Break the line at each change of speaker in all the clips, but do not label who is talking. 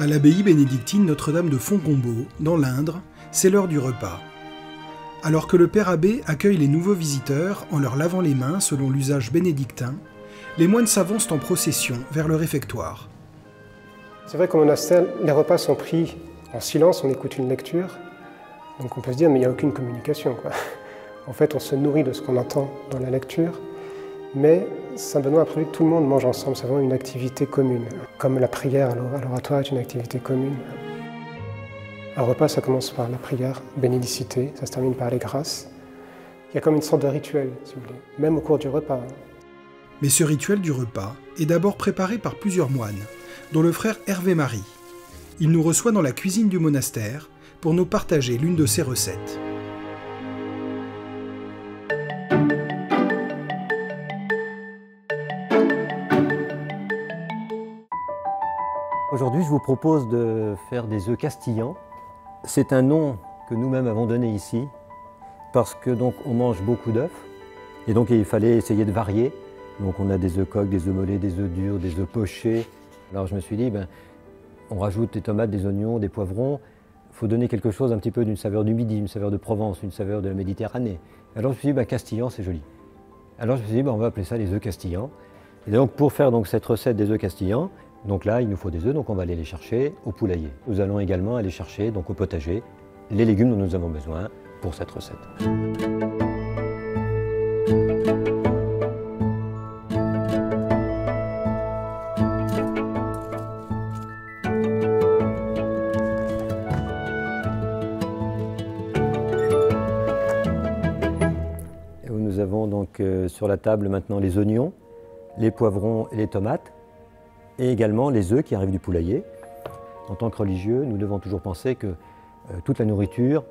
À l'abbaye bénédictine Notre-Dame de Fontgombault, dans l'Indre, c'est l'heure du repas. Alors que le père abbé accueille les nouveaux visiteurs en leur lavant les mains selon l'usage bénédictin, les moines s'avancent en procession vers le réfectoire.
C'est vrai qu'au monastère, les repas sont pris en silence, on écoute une lecture, donc on peut se dire mais il n'y a aucune communication, quoi. En fait, on se nourrit de ce qu'on entend dans la lecture, mais Saint Benoît a prévu que tout le monde mange ensemble, c'est vraiment une activité commune. Comme la prière à l'oratoire est une activité commune. Un repas, ça commence par la prière, bénédicité, ça se termine par les grâces. Il y a comme une sorte de rituel, si vous voulez, même au cours du repas.
Mais ce rituel du repas est d'abord préparé par plusieurs moines, dont le frère Hervé Marie. Il nous reçoit dans la cuisine du monastère pour nous partager l'une de ses recettes.
Aujourd'hui, je vous propose de faire des œufs castillans. C'est un nom que nous-mêmes avons donné ici parce que donc on mange beaucoup d'œufs et donc il fallait essayer de varier. Donc on a des œufs coques, des œufs mollets, des œufs durs, des œufs pochés. Alors je me suis dit, on rajoute des tomates, des oignons, des poivrons. Il faut donner quelque chose un petit peu d'une saveur du Midi, une saveur de Provence, une saveur de la Méditerranée. Alors je me suis dit, castillan, c'est joli. Alors je me suis dit, on va appeler ça les œufs castillans. Et donc pour faire donc cette recette des œufs castillans, donc là il nous faut des œufs, donc on va aller les chercher au poulailler. Nous allons également aller chercher donc au potager les légumes dont nous avons besoin pour cette recette. Nous avons donc sur la table maintenant les oignons, les poivrons et les tomates, et également les œufs qui arrivent du poulailler. En tant que religieux, nous devons toujours penser que toute la nourriture,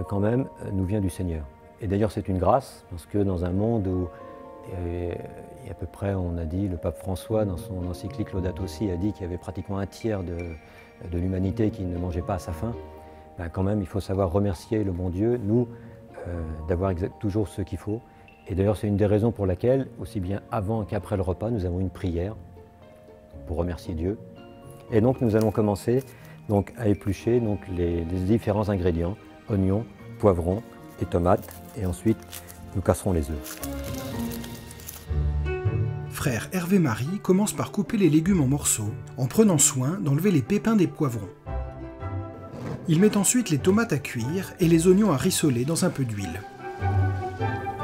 quand même, nous vient du Seigneur. Et d'ailleurs, c'est une grâce, parce que dans un monde où, il y a à peu près, on a dit, le pape François, dans son encyclique Laudato Si, a dit qu'il y avait pratiquement un tiers de l'humanité qui ne mangeait pas à sa faim. Quand même, il faut savoir remercier le bon Dieu, nous, d'avoir toujours ce qu'il faut. Et d'ailleurs, c'est une des raisons pour laquelle, aussi bien avant qu'après le repas, nous avons une prière pour remercier Dieu. Et donc, nous allons commencer donc, à éplucher donc, les différents ingrédients, oignons, poivrons et tomates. Et ensuite, nous casserons les œufs.
Frère Hervé Marie commence par couper les légumes en morceaux, en prenant soin d'enlever les pépins des poivrons. Il met ensuite les tomates à cuire et les oignons à rissoler dans un peu d'huile.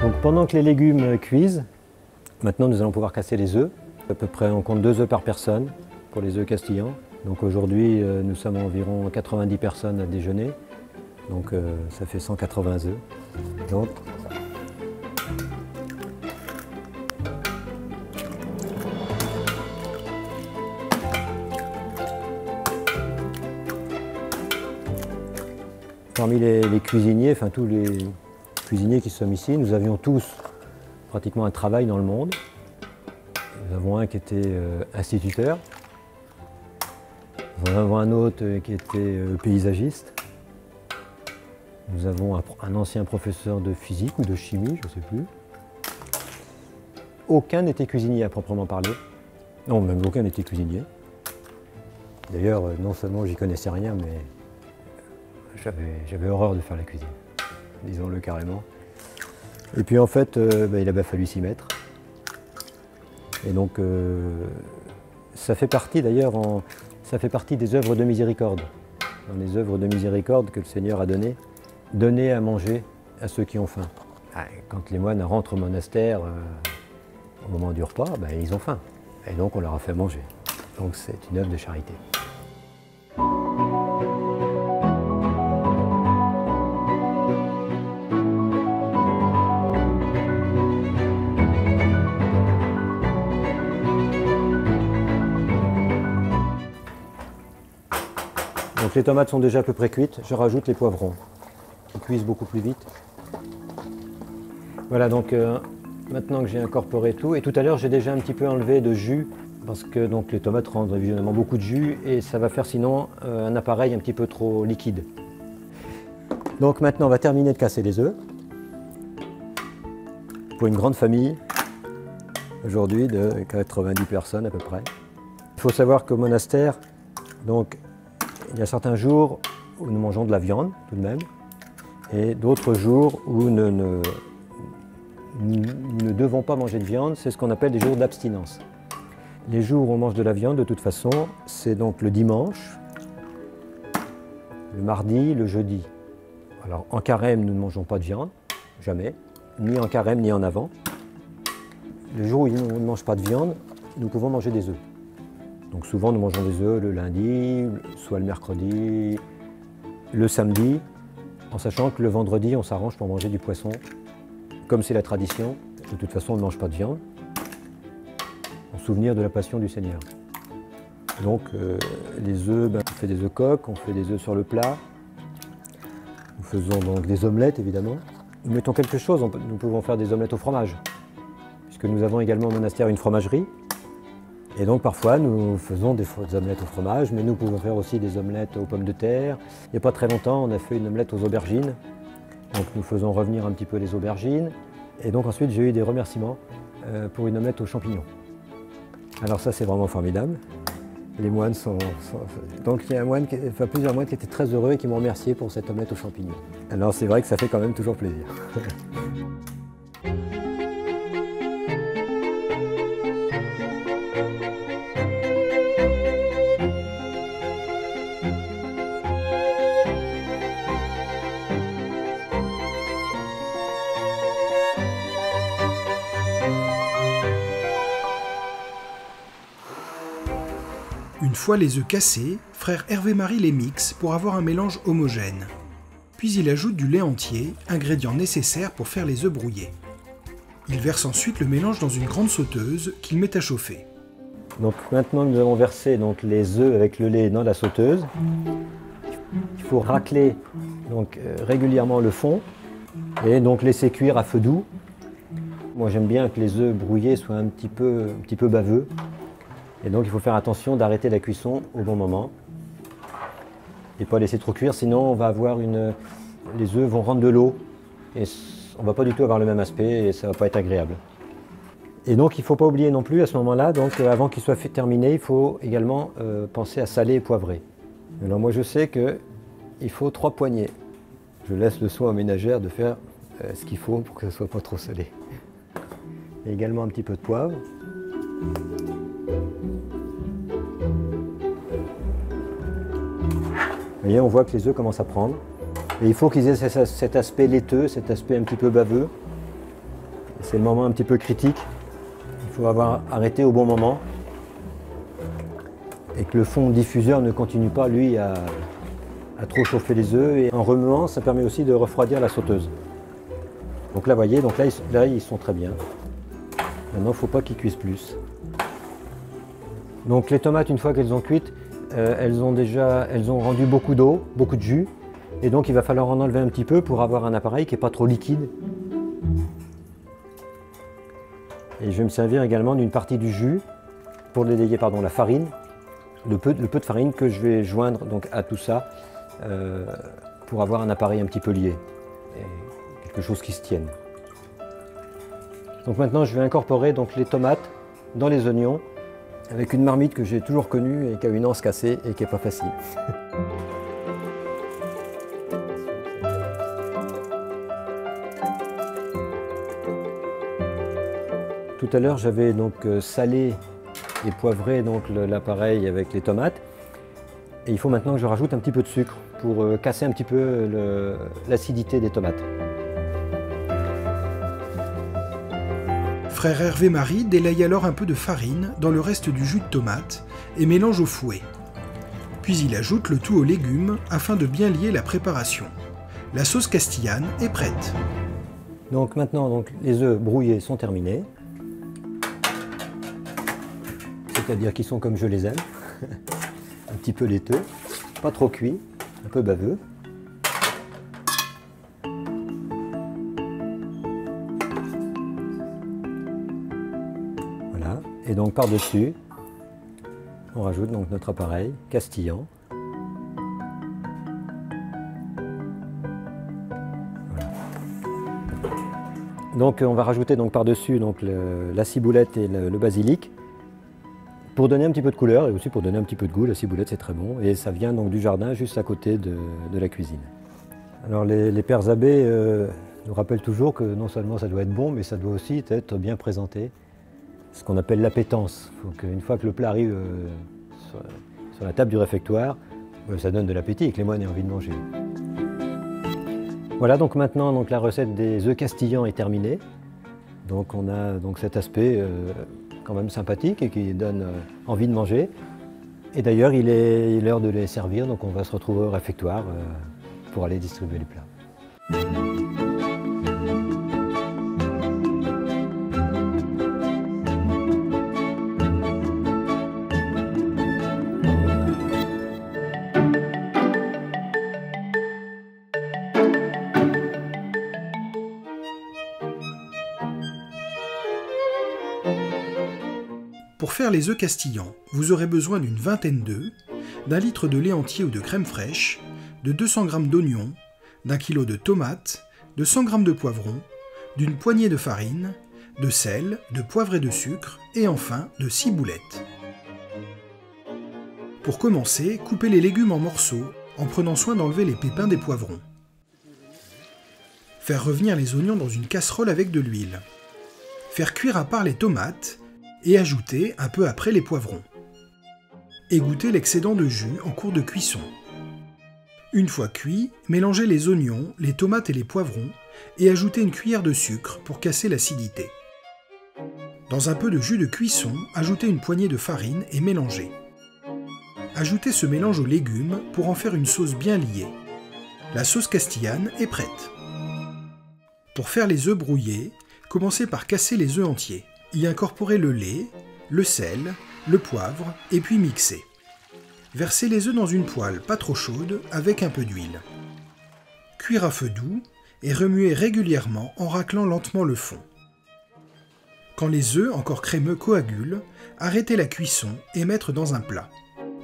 Donc pendant que les légumes cuisent, maintenant nous allons pouvoir casser les œufs. À peu près on compte 2 œufs par personne pour les œufs castillans. Donc aujourd'hui nous sommes environ 90 personnes à déjeuner. Donc ça fait 180 œufs. Donc, parmi les cuisiniers, enfin tous les cuisiniers qui sont ici, nous avions tous pratiquement un travail dans le monde. Nous avons un qui était instituteur, nous en avons un autre qui était paysagiste, nous avons un ancien professeur de physique ou de chimie, je ne sais plus. Aucun n'était cuisinier à proprement parler. Non, même aucun n'était cuisinier. D'ailleurs, non seulement j'y connaissais rien, mais j'avais horreur de faire la cuisine, disons-le carrément. Et puis en fait, il a fallu s'y mettre. Et donc, ça fait partie d'ailleurs, ça fait partie des œuvres de miséricorde. Dans les œuvres de miséricorde que le Seigneur a donné à manger à ceux qui ont faim. Quand les moines rentrent au monastère, au moment du repas, ils ont faim. Et donc on leur a fait manger. Donc c'est une œuvre de charité. Donc les tomates sont déjà à peu près cuites, je rajoute les poivrons. Ils cuisent beaucoup plus vite. Voilà, donc maintenant que j'ai incorporé tout, et tout à l'heure j'ai déjà un petit peu enlevé de jus, parce que donc, les tomates rendent évidemment beaucoup de jus, et ça va faire sinon un appareil un petit peu trop liquide. Donc maintenant on va terminer de casser les œufs. Pour une grande famille, aujourd'hui de 90 personnes à peu près. Il faut savoir qu'au monastère, donc, Il y a certains jours où nous mangeons de la viande tout de même, et d'autres jours où nous ne devons pas manger de viande, c'est ce qu'on appelle des jours d'abstinence. Les jours où on mange de la viande, de toute façon, c'est donc le dimanche, le mardi, le jeudi. Alors en carême, nous ne mangeons pas de viande, jamais, ni en carême ni en avant. Le jour où on ne mange pas de viande, nous pouvons manger des œufs. Donc souvent nous mangeons des œufs le lundi, soit le mercredi, le samedi, en sachant que le vendredi on s'arrange pour manger du poisson. Comme c'est la tradition, de toute façon on ne mange pas de viande, en souvenir de la passion du Seigneur. Donc les œufs, on fait des œufs coques, on fait des œufs sur le plat. Nous faisons donc des omelettes évidemment. Nous mettons quelque chose, nous pouvons faire des omelettes au fromage, puisque nous avons également au monastère une fromagerie. Et donc parfois nous faisons des omelettes au fromage, mais nous pouvons faire aussi des omelettes aux pommes de terre. Il n'y a pas très longtemps, on a fait une omelette aux aubergines. Donc nous faisons revenir un petit peu les aubergines. Et donc ensuite j'ai eu des remerciements pour une omelette aux champignons. Alors ça c'est vraiment formidable. Les moines sont... Donc il y a plusieurs moines qui étaient très heureux et qui m'ont remercié pour cette omelette aux champignons. Alors c'est vrai que ça fait quand même toujours plaisir.
Une fois les œufs cassés, frère Hervé-Marie les mixe pour avoir un mélange homogène. Puis il ajoute du lait entier, ingrédient nécessaire pour faire les œufs brouillés. Il verse ensuite le mélange dans une grande sauteuse qu'il met à chauffer.
Donc maintenant nous avons versé donc, les œufs avec le lait dans la sauteuse. Il faut racler donc, régulièrement le fond et donc laisser cuire à feu doux. Moi j'aime bien que les œufs brouillés soient un petit peu baveux. Et donc il faut faire attention d'arrêter la cuisson au bon moment et pas laisser trop cuire, sinon on va avoir les œufs vont rendre de l'eau et on ne va pas du tout avoir le même aspect et ça ne va pas être agréable. Et donc il ne faut pas oublier non plus à ce moment-là, donc avant qu'il soit terminé, il faut également penser à saler et poivrer. Alors moi je sais qu'il faut 3 poignées. Je laisse le soin aux ménagères de faire ce qu'il faut pour que ce ne soit pas trop salé. Et également un petit peu de poivre. Vous voyez, on voit que les œufs commencent à prendre. Et il faut qu'ils aient cet aspect laiteux, cet aspect un petit peu baveux. C'est le moment un petit peu critique. Il faut avoir arrêté au bon moment. Et que le fond diffuseur ne continue pas, lui, à trop chauffer les œufs. Et en remuant, ça permet aussi de refroidir la sauteuse. Donc là, vous voyez, là, ils sont très bien. Maintenant, il ne faut pas qu'ils cuisent plus. Donc les tomates, une fois qu'elles ont cuites, elles ont rendu beaucoup d'eau, beaucoup de jus, et donc il va falloir en enlever un petit peu pour avoir un appareil qui n'est pas trop liquide. Et je vais me servir également d'une partie du jus pour délayer la farine, le peu de farine que je vais joindre donc, à tout ça pour avoir un appareil un petit peu lié, et quelque chose qui se tienne. Donc maintenant je vais incorporer donc, les tomates dans les oignons, avec une marmite que j'ai toujours connue et qui a une anse cassée et qui n'est pas facile. Tout à l'heure, j'avais donc salé et poivré l'appareil avec les tomates. Et il faut maintenant que je rajoute un petit peu de sucre pour casser un petit peu l'acidité des tomates.
Frère Hervé-Marie délaye alors un peu de farine dans le reste du jus de tomate et mélange au fouet. Puis il ajoute le tout aux légumes afin de bien lier la préparation. La sauce castillane est prête.
Donc maintenant, les œufs brouillés sont terminés. C'est-à-dire qu'ils sont comme je les aime. Un petit peu laiteux, pas trop cuit, un peu baveux. Et donc par-dessus, on rajoute donc notre appareil castillant. Voilà. Donc on va rajouter donc par-dessus la ciboulette et le basilic pour donner un petit peu de couleur et aussi pour donner un petit peu de goût. La ciboulette, c'est très bon. Et ça vient donc du jardin, juste à côté de la cuisine. Alors les pères abbés nous rappellent toujours que non seulement ça doit être bon, mais ça doit aussi être bien présenté. Ce qu'on appelle l'appétence. Il faut qu'une fois que le plat arrive sur la table du réfectoire, ça donne de l'appétit et que les moines aient envie de manger. Voilà, donc maintenant la recette des œufs castillans est terminée. Donc on a donc cet aspect quand même sympathique et qui donne envie de manger. Et d'ailleurs, il est l'heure de les servir, donc on va se retrouver au réfectoire pour aller distribuer les plats.
Pour faire les œufs castillans, vous aurez besoin d'une vingtaine d'œufs, d'un litre de lait entier ou de crème fraîche, de 200 g d'oignons, d'un kilo de tomates, de 100 g de poivrons, d'une poignée de farine, de sel, de poivre et de sucre, et enfin de ciboulettes. Pour commencer, coupez les légumes en morceaux en prenant soin d'enlever les pépins des poivrons. Faire revenir les oignons dans une casserole avec de l'huile. Faire cuire à part les tomates et ajouter un peu après les poivrons. Égoutter l'excédent de jus en cours de cuisson. Une fois cuit, mélangez les oignons, les tomates et les poivrons et ajoutez une cuillère de sucre pour casser l'acidité. Dans un peu de jus de cuisson, ajoutez une poignée de farine et mélangez. Ajoutez ce mélange aux légumes pour en faire une sauce bien liée. La sauce castillane est prête. Pour faire les œufs brouillés, commencez par casser les œufs entiers. Y incorporer le lait, le sel, le poivre et puis mixer. Versez les œufs dans une poêle pas trop chaude avec un peu d'huile. Cuire à feu doux et remuer régulièrement en raclant lentement le fond. Quand les œufs encore crémeux coagulent, arrêtez la cuisson et mettre dans un plat.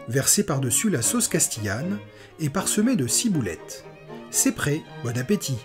Versez par-dessus la sauce castillane et parsemer de ciboulettes. C'est prêt, bon appétit!